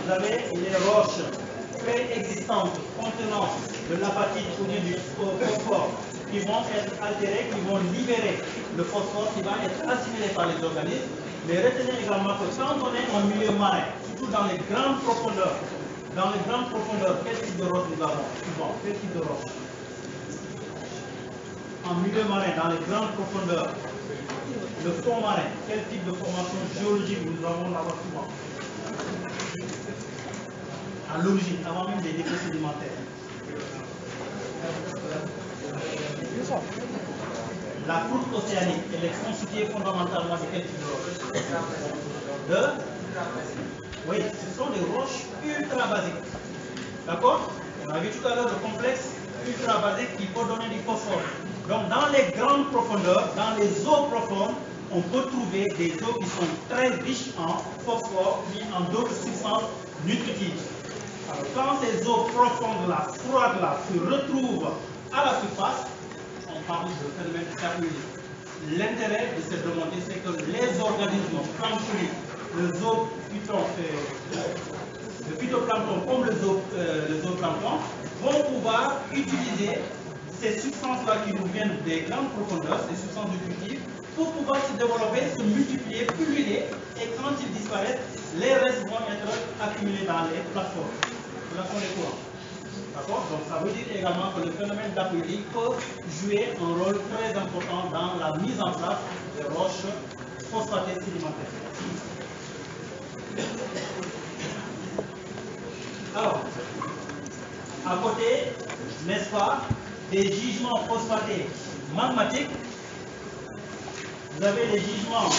vous avez les roches préexistantes contenant de l'apatite ou du phosphore qui vont être altérées, qui vont libérer le phosphore qui va être assimilé par les organismes. Mais retenez également que quand on est en milieu marin, surtout dans les grandes profondeurs, quel type de roche nous avons souvent? Quel type de roche? En milieu marin, dans les grandes profondeurs, le fond marin, quel type de formation géologique nous avons là-bas souvent? À l'origine, avant même des dépôts sédimentaires. La croûte océanique, elle est constituée fondamentalement de quel type de roche? Oui, ce sont des roches ultra basiques. D'accord? On a vu tout à l'heure le complexe ultra basique qui peut donner du phosphore. Donc dans les grandes profondeurs, dans les eaux profondes, on peut trouver des eaux qui sont très riches en phosphore et en d'autres substances nutritives. Alors quand ces eaux profondes-là, froides-là, se retrouvent à la surface, on parle de phénomène d'apélie. L'intérêt de cette remontée, c'est que les organismes planctoniques, le phytoplancton comme le zooplancton, vont pouvoir utiliser ces substances-là qui nous viennent des grandes profondeurs, ces substances nutritives, pour pouvoir se développer, se multiplier, pulluler, et quand ils disparaissent, les restes vont être accumulés dans les plateformes des courants. D'accord? Donc ça veut dire également que le phénomène d'apélie peut jouer un rôle très important dans la mise en place des roches phosphatées sédimentaires. Alors, à côté, n'est-ce pas, des gisements phosphatés magmatiques, vous avez les gisements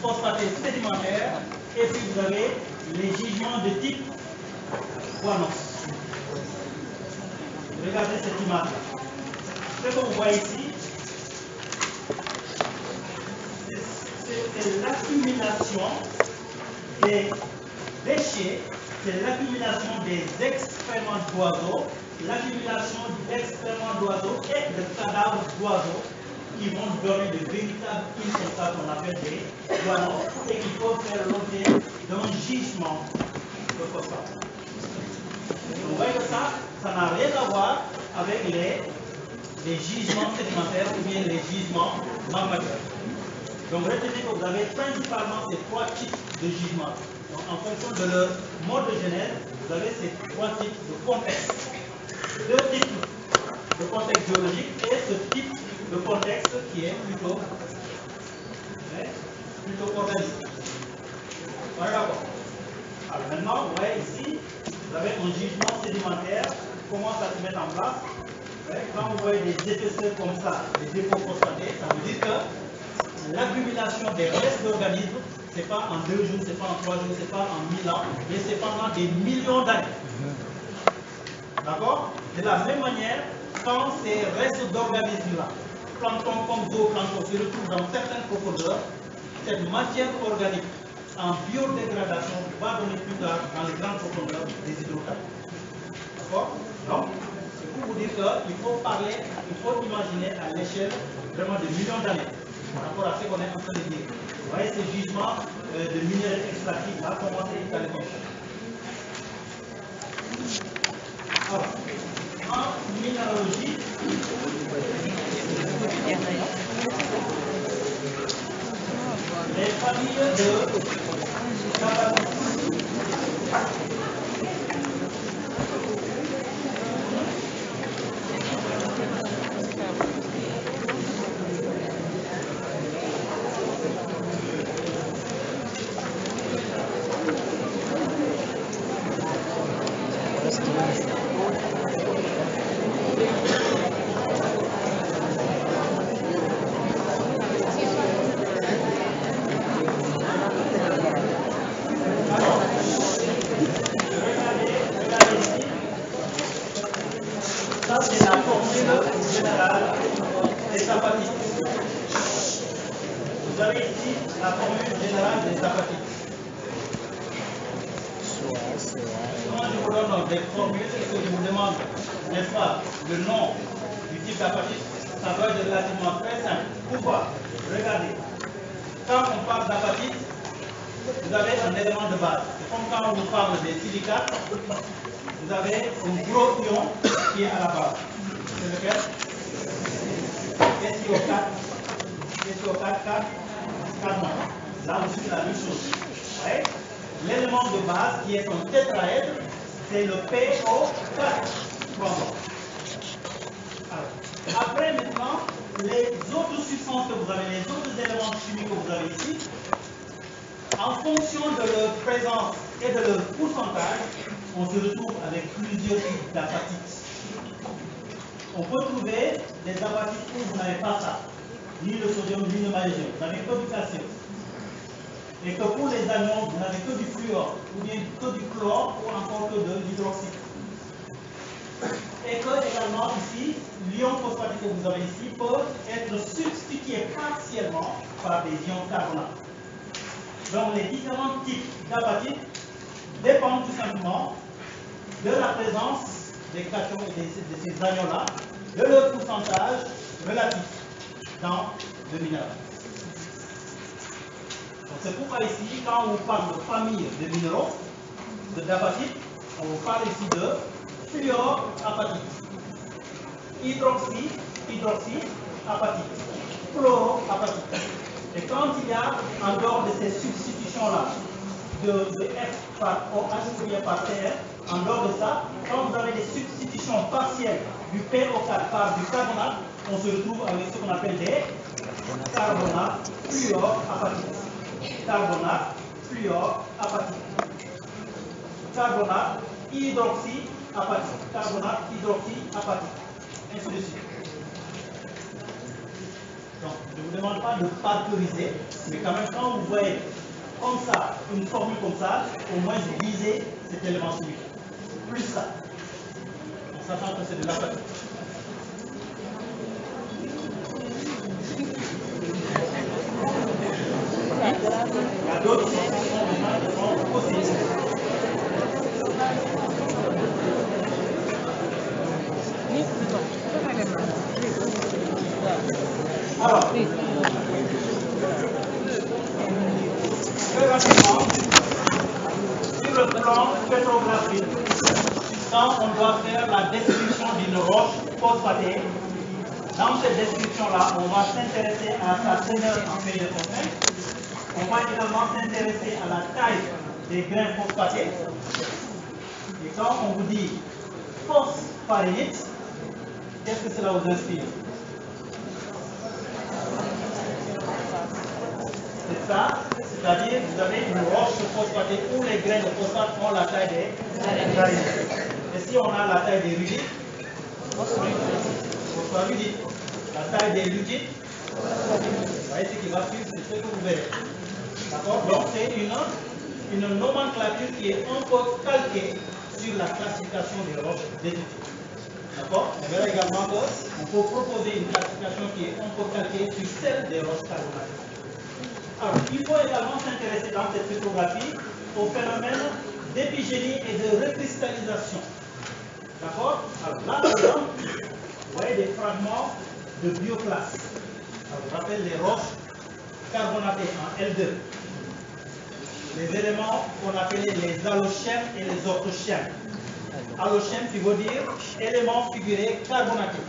phosphatés sédimentaires et puis vous avez les gisements de type guanos. Regardez cette image-là. Ce que vous voyez ici, c'est l'accumulation des déchets, c'est l'accumulation des excréments d'oiseaux, l'accumulation d'excréments d'oiseaux et de cadavres d'oiseaux qui vont donner de véritables îles comme ça qu'on appelle des guanos et qui peuvent faire l'objet d'un gisement de phosphate. Vous voyez que ça n'a rien à voir avec les gisements sédimentaires ou bien les gisements magmatiques. Donc retenez que vous avez principalement ces trois types de gisements. Donc en fonction de leur mode de genèse, vous avez ces trois types de contextes. Deux types de contexte géologique et ce type de contexte qui est plutôt organique. Voilà, d'accord. Alors maintenant, vous voyez ici, vous avez un gisement sédimentaire qui commence à se mettre en place. Quand vous voyez des épaisseurs comme ça, des dépôts phosphatés, ça veut dire que l'accumulation des restes d'organismes, ce n'est pas en 2 jours, ce n'est pas en 3 jours, ce n'est pas en 1000 ans, mais c'est pendant des millions d'années. D'accord? De la même manière, quand ces restes d'organismes-là, plancton comme zooplancton, se retrouvent dans certaines profondeurs, cette matière organique en biodégradation va donner plus tard dans les grandes profondeurs des hydrocarbures. D'accord? Donc, c'est pour vous dire qu'il faut parler, il faut imaginer à l'échelle vraiment de millions d'années par rapport à ce qu'on est en train de dire. Vous voyez ces gisements de minerais extractifs là, comment c'est étalé comme ça. Alors, en minéralogie, les familles de vous avez un élément de base. C'est comme quand on vous parle des silicates, vous avez un gros ion qui est à la base. C'est lequel? SiO4, SiO4, 4, là aussi c'est la même chose. Ouais. L'élément de base qui est un tétraèdre, c'est le PO4. Après maintenant, les autres substances que vous avez, les autres éléments chimiques que vous avez ici, en fonction de leur présence et de leur pourcentage, on se retrouve avec plusieurs types d'apatites. On peut trouver des apatites où vous n'avez pas ça, ni le sodium, ni le magnésium, vous n'avez que du calcium. Et que pour les anions, vous n'avez que du fluor, ou bien que du chlore, ou encore que de l'hydroxyde. Et que également ici, l'ion phosphatique que vous avez ici peut être substitué partiellement par des ions carbonates. Donc les différents types d'apatites dépendent tout simplement de la présence des cations et de ces anions-là, de leur pourcentage relatif dans le minéral. C'est pourquoi ici, quand on parle de famille de minéraux, d'apatites, on parle ici de fluorapatite, hydroxyapatite, fluoroapatite. Et quand il y a, en dehors de ces substitutions-là, de F par OH ou bien par TR, en dehors de ça, quand vous avez des substitutions partielles du PO4 par du carbonate, on se retrouve avec ce qu'on appelle des carbonates fluorapatites. Carbonate fluorapatite. Carbonate hydroxyapatite. Carbonate hydroxyapatite. Ainsi de suite. Donc, je ne vous demande pas de factoriser, mais quand même, quand vous voyez comme ça, une formule comme ça, au moins vous visez cet élément chimique. Plus ça. En sachant que c'est de l'apatite. Il y a d'autres choses qui sont possibles. Alors, très rapidement, sur le plan pétrographique, quand on doit faire la description d'une roche phosphatée, dans cette description-là, on va s'intéresser à sa teneur en PE. On va également s'intéresser à la taille des grains phosphatés. Et quand on vous dit phospharénite, qu'est-ce que cela vous inspire? C'est ça, c'est-à-dire vous avez une roche phosphatée où les grains de phosphate ont la taille des granules. Et si on a la taille des rudites, phospharudites. La taille des ludites, vous voyez ce qui va suivre, c'est ce que vous verrez. D'accord? Donc c'est une nomenclature qui est un peu calquée sur la classification des roches détritiques. D'accord? On verra également qu'on peut proposer une classification qui est un peu calquée sur celle des roches carbonatiques. Alors, il faut également s'intéresser dans cette pétrographie au phénomène d'épigénie et de recristallisation. D'accord? Alors là, par exemple, vous voyez des fragments de bioclasse. Ça vous rappelle les roches carbonatées en L2. Les éléments qu'on appelait les allochènes et les orthochènes. Allochène qui veut dire éléments figurés carbonatés.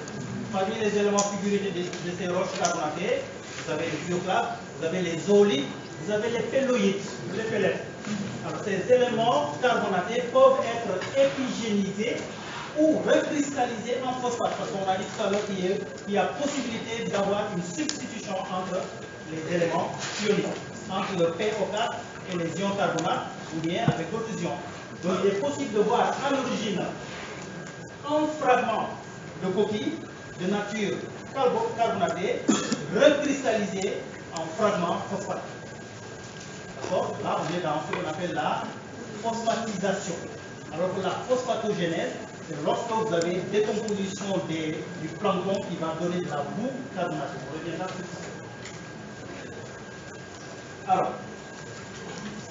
Parmi les éléments figurés de ces roches carbonatées, vous avez les bioclastes, vous avez les zoolites, vous avez les péloïdes, les pellets. Alors ces éléments carbonatés peuvent être épigénisés ou recristallisés en phosphate, parce qu'on a dit tout à l'heure qu'il y a possibilité d'avoir une substitution entre les éléments ioniques, entre le PO4 et les ions carbonates, ou bien avec d'autres ions. Donc il est possible de voir à l'origine un fragment de coquille de nature carbonatée recristallisé en fragment phosphate. D'accord? Là, on est dans ce qu'on appelle la phosphatisation. Alors que la phosphatogénèse, c'est lorsque vous avez décomposition du plancton qui va donner de la boue carbonatée. On reviendra sur ça. Alors,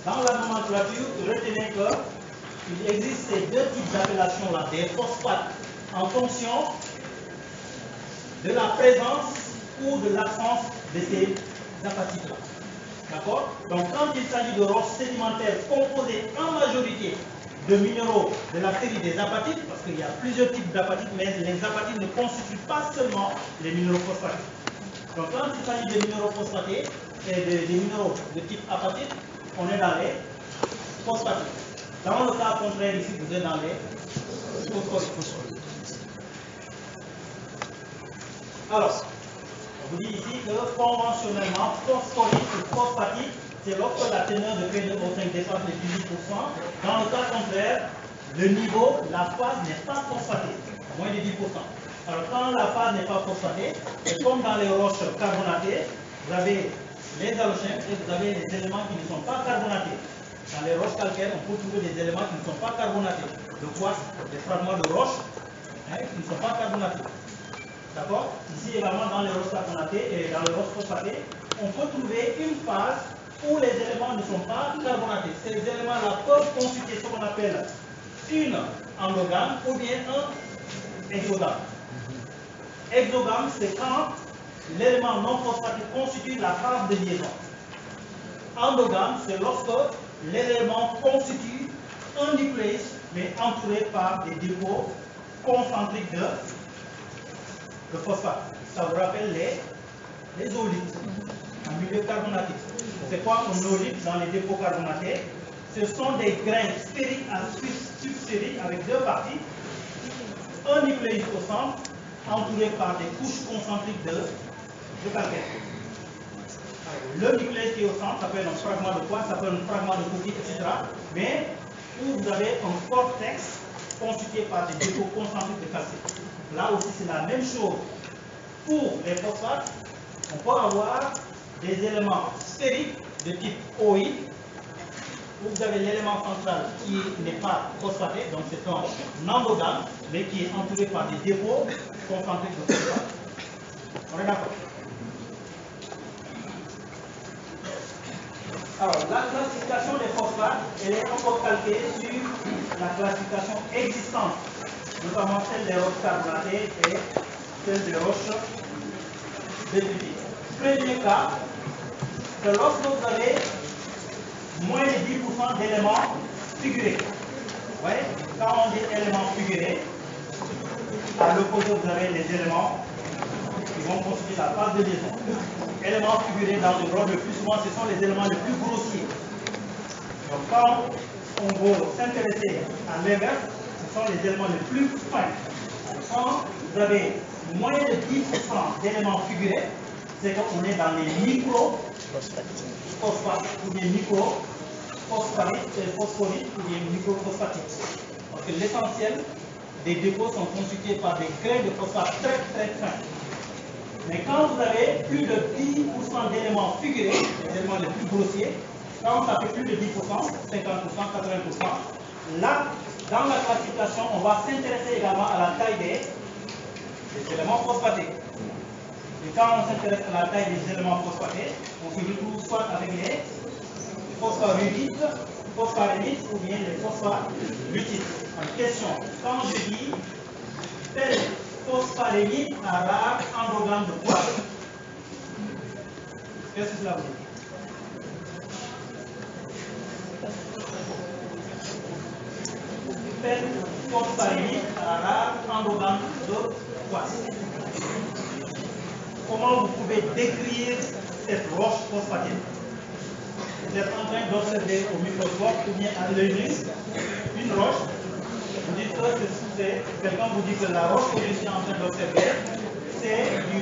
dans la nomenclature, retenez qu'il existe ces deux types d'appellations-là, des phosphates, en fonction de la présence ou de l'absence de ces apatites-là. D'accord? Donc quand il s'agit de roches sédimentaires composées en majorité de minéraux de la série des apatites, parce qu'il y a plusieurs types d'apatites, mais les apatites ne constituent pas seulement les minéraux phosphatés. Donc quand il s'agit de minéraux phosphatés et des minéraux de type apatite, on est dans les phosphatiques. Dans le cas contraire, ici, vous êtes dans les phosphoriques. Alors, on vous dit ici que conventionnellement, phosphorique ou phosphatique, c'est lorsque la teneur de PNO5 dépasse les 18%. Dans le cas contraire, le niveau, la phase n'est pas phosphatée, moins de 10%. Alors quand la phase n'est pas phosphatée, c'est comme dans les roches carbonatées, vous avez les halogènes et vous avez les éléments qui ne sont pas carbonatés. Dans les roches calcaires, on peut trouver des éléments qui ne sont pas carbonatés. Le quartz, des fragments de roches qui ne sont pas carbonatés. D'accord? Ici également dans les roches carbonatées et dans les roches phosphatées, on peut trouver une phase où les éléments ne sont pas carbonatés. Ces éléments-là peuvent constituer ce qu'on appelle une endogame ou bien un exogame. Exogame, c'est quand l'élément non phosphatique constitue la phase de liaison. Endogame, c'est lorsque l'élément constitue un nucléus, mais entouré par des dépôts concentriques de phosphate. Ça vous rappelle les oolithes en milieu carbonatique. C'est quoi un oolithe dans les dépôts carbonatés? Ce sont des grains sphériques à subsphériques avec deux parties, un nucléus au centre, entouré par des couches concentriques de calcaire. Le nucléus qui est au centre, ça peut être un fragment de quartz, ça peut être un fragment de coquille, etc. Mais où vous avez un cortex constitué par des dépôts concentriques de calcaire. Là aussi, c'est la même chose. Pour les phosphates, on peut avoir des éléments sphériques de type OI, où vous avez l'élément central qui n'est pas phosphaté, donc c'est un endogame, mais qui est entouré par des dépôts concentriques de phosphate. On est d'accord? Alors, la classification des phosphates, elle est encore calquée sur la classification existante, notamment celle des roches carbonatées et celle des roches détritiques. Premier cas, c'est lorsque vous avez moins de 10% d'éléments figurés. Vous voyez, quand on dit éléments figurés, à l'opposé, vous avez les éléments qui vont constituer la phase de liaison. Éléments figurés dans le bloc, le plus souvent, ce sont les éléments les plus grossiers. Donc, quand on veut s'intéresser à l'inverse, ce sont les éléments les plus fins. Quand vous avez moins de 10% d'éléments figurés, c'est qu'on est dans les micro-phosphates ou bien micro-phosphoriques ou bien micro-phosphatiques. Parce que l'essentiel des dépôts sont constitués par des grains de phosphate très très fins. Mais quand vous avez plus de 10% d'éléments figurés, les éléments les plus grossiers, quand ça fait plus de 10%, 50%, 80%, là, dans la classification, on va s'intéresser également à la taille des éléments phosphatés. Et quand on s'intéresse à la taille des éléments phosphatés, on se retrouve soit avec les phospharulites, ou bien les phosphalutides. En question, quand je dis tel phospharélite à rare endogame de quartz, qu'est-ce que cela veut dire? Tel phospharélite à rare endogame de quartz. Comment vous pouvez décrire cette roche phosphatine? Vous êtes en train d'observer au microscope ou bien à l'œil nu une roche. Vous dites que quelqu'un vous dit que la roche que je suis en train d'observer, c'est du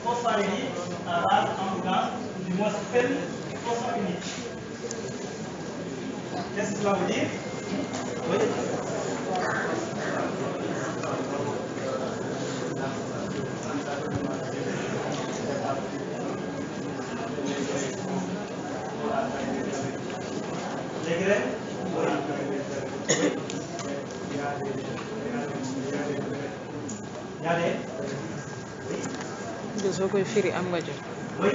phospharélite à rare endogame, du moins tel phospharélite. Qu'est-ce que cela veut dire? Oui. Les graines? Oui. Il y a des? Oui. Oui.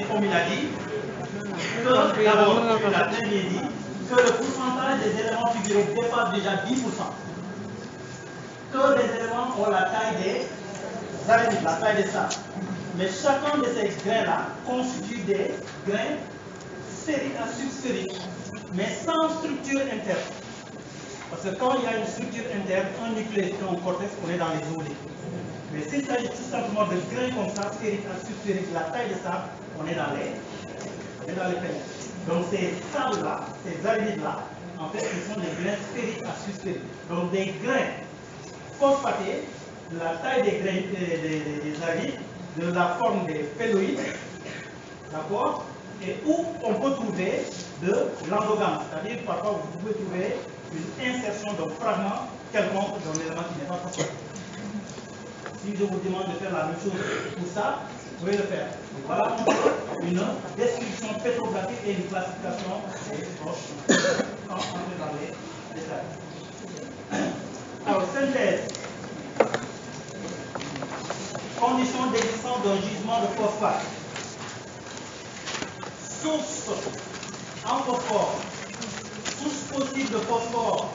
Comme il a dit, que d'abord, il a très bien dit que le pourcentage des éléments figurés dépasse déjà 10%. Que les éléments ont la taille des araignées, la taille des sables. Mais chacun de ces grains-là constitue des grains sphériques à subsphériques, mais sans structure interne. Parce que quand il y a une structure interne, un nucléus et un cortex, on est dans les zones. Mais s'il s'agit tout simplement de grains comme ça, sphériques à subsphériques, la taille de ça, on est dans les pénètres. Donc ces sables-là, ces araignées-là, en fait, ce sont des grains sphériques à subsphériques. Donc des grains phosphatés, de la taille des grains des araignées, de la forme des phéloïdes, d'accord, et où on peut trouver de l'endogame, c'est-à-dire parfois vous pouvez trouver une insertion d'un fragment quelconque d'un élément qui n'est pas phosphaté. Si je vous demande de faire la même chose pour ça, vous pouvez le faire. Donc, voilà une description pétrographique et une classification des roches sans entrer dans les détails. Alors, synthèse. Conditions d'existence d'un gisement de phosphate. Source en phosphore. Source possible de phosphore.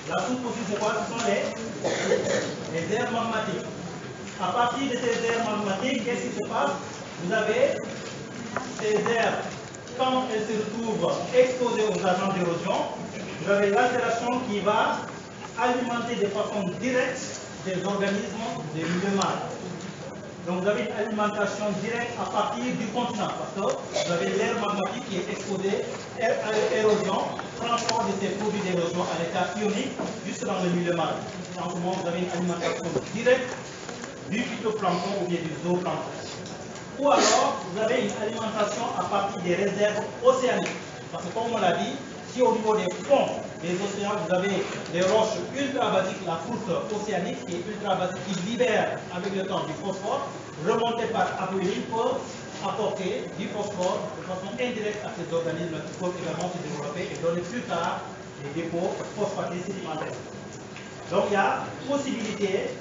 La source possible, c'est quoi? Ce sont les aires magmatiques. À partir de ces aires magmatiques, qu'est-ce qui se passe? Vous avez ces aires, quand elles se retrouvent exposées aux agents d'érosion, vous avez l'altération qui va alimenter de façon directe des organismes des milieux marins. Donc vous avez une alimentation directe à partir du continent, parce que vous avez l'air magmatique qui est exposée à l'érosion, transport de ces produits d'érosion à l'état ionique juste dans le milieu marin. En ce moment, vous avez une alimentation directe du phytoplancton ou bien du zooplancton. Ou alors, vous avez une alimentation à partir des réserves océaniques. Parce que comme on l'a dit, si au niveau des fonds des océans, vous avez des roches ultra basiques, la croûte océanique qui est ultra basique, qui libère avec le temps du phosphore, remonté par aqueduc peut apporter du phosphore de façon indirecte à ces organismes qui peuvent également se développer et donner plus tard des dépôts phosphatés sédimentaires. Donc il y a possibilité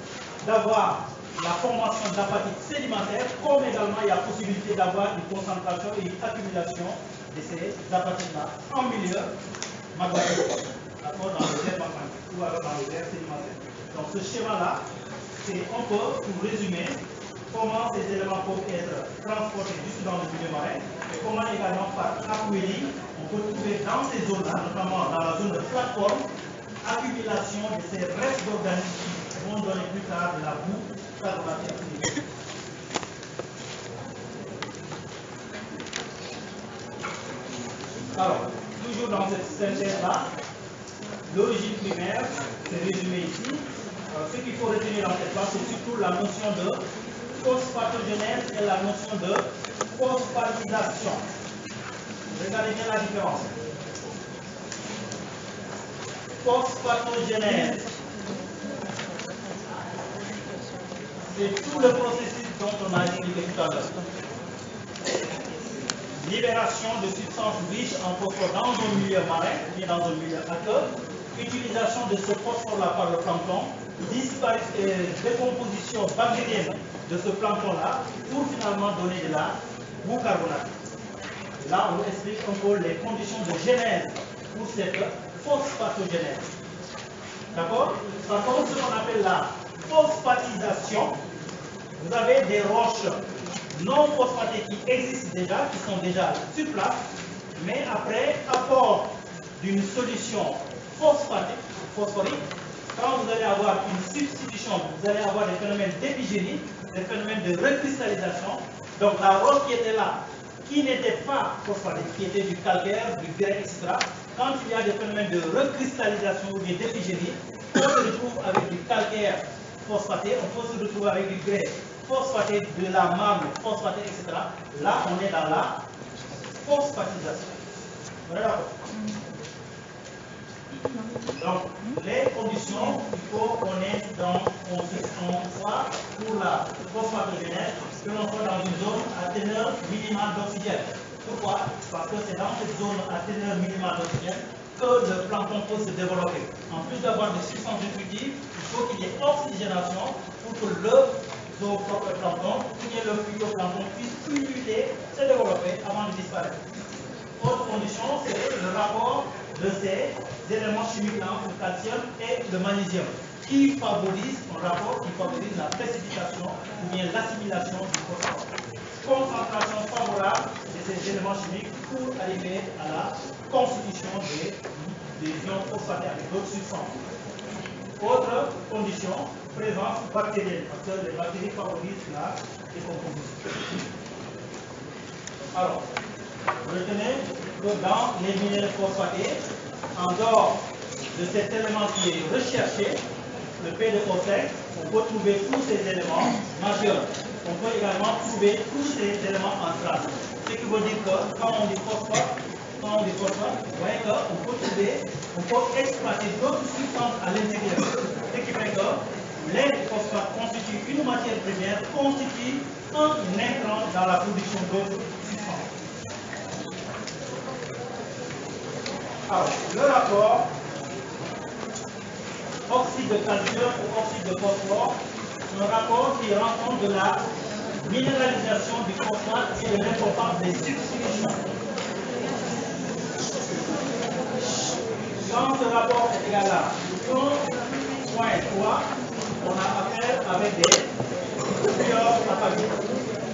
d'avoir la formation d'apatite sédimentaire, comme également il y a possibilité d'avoir une concentration et une accumulation de ces apatites-là en milieu magmatique, d'accord, dans les aires magmatiques ou alors dans les aires sédimentaires. Donc ce schéma-là, c'est un peu, pour résumer, comment ces éléments peuvent être transportés juste dans le milieu marin et comment également par aqueduc, on peut trouver dans ces zones-là, notamment dans la zone de plateforme, accumulation de ces restes d'organismes qui vont donner plus tard de la boue carbonatique. Alors, toujours dans cette synthèse-là, l'origine primaire, c'est résumé ici. Alors, ce qu'il faut retenir dans cette phase, c'est surtout la notion de phosphatogénèse et la notion de phosphatisation. Regardez bien la différence. Phosphatogénèse, c'est tout le processus dont on a expliqué tout à l'heure. Libération de substances riches en phosphore dans un milieu marin, et dans un milieu aqueux, utilisation de ce phosphore-là par le plancton, décomposition bactérienne de ce plancton-là pour finalement donner de la boue carbonatique. Là, on explique un peu les conditions de genèse pour cette phosphatogénèse. D'accord? Par contre, ce qu'on appelle la phosphatisation, vous avez des roches non phosphatées qui existent déjà, qui sont déjà sur place, mais après apport d'une solution phosphorique, quand vous allez avoir une substitution, vous allez avoir des phénomènes d'épigénie, des phénomènes de recristallisation. Donc la roche qui était là, qui n'était pas phosphatique, qui était du calcaire, du grès, etc., quand il y a des phénomènes de recristallisation ou d'épigénie, on se retrouve avec du calcaire phosphaté, on peut se retrouver avec du grès phosphaté, de la marne phosphatée, etc. Là, on est dans la phosphatisation. Vous êtes d'accord? Donc, les conditions, il faut qu'on ait on soit pour la phosphatogénèse, que l'on soit dans une zone à teneur minimale d'oxygène. Pourquoi? Parce que c'est dans cette zone à teneur minimale d'oxygène que le plancton peut se développer. En plus d'avoir des substances nutritives, il faut qu'il y ait oxygénation pour que le zooplancton, ou bien le phytoplancton puisse pulluler, se développer avant de disparaître. Autre condition, c'est le rapport de ces éléments chimiques-là, le calcium et le magnésium, qui favorise un rapport qui favorise la précipitation ou bien l'assimilation du phosphore. concentration favorable de ces éléments chimiques pour arriver à la constitution des ions phosphatés avec d'autres substances. Autre condition, présence bactérienne, parce que les bactéries favorisent la décomposition. Alors, retenez que dans les minéraux phosphatés, en dehors de cet élément qui est recherché, le P2O5, on peut trouver tous ces éléments majeurs. On peut également trouver tous ces éléments en trace. Ce qui veut dire que quand on dit phosphate, vous voyez qu'on peut trouver, on peut exploiter d'autres substances à l'intérieur. Ce qui fait que les phosphates constituent une matière première, constituent un intrant dans la production d'autres substances. Alors, le rapport oxyde de calcium ou oxyde de phosphore, un rapport qui rend compte de la minéralisation du phosphate et de l'importance des substitutions. Quand ce rapport est égal à 1,3, on a affaire avec des fluorapathiques.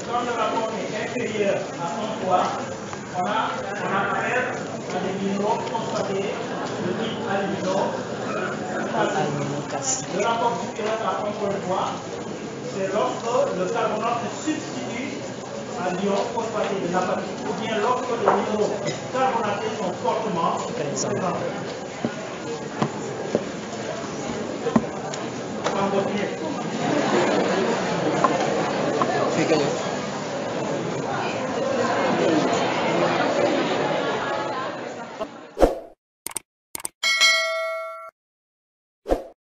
Quand le rapport est inférieur à 1,3, on a affaire à des minéraux phosphatés de type alumino. Le rapport supérieur à 1,3, c'est lorsque le carbonate se substitue à l'ion phosphaté de l'apatite, ou bien lorsque les minéraux carbonatés sont fortement présents. Fíjate.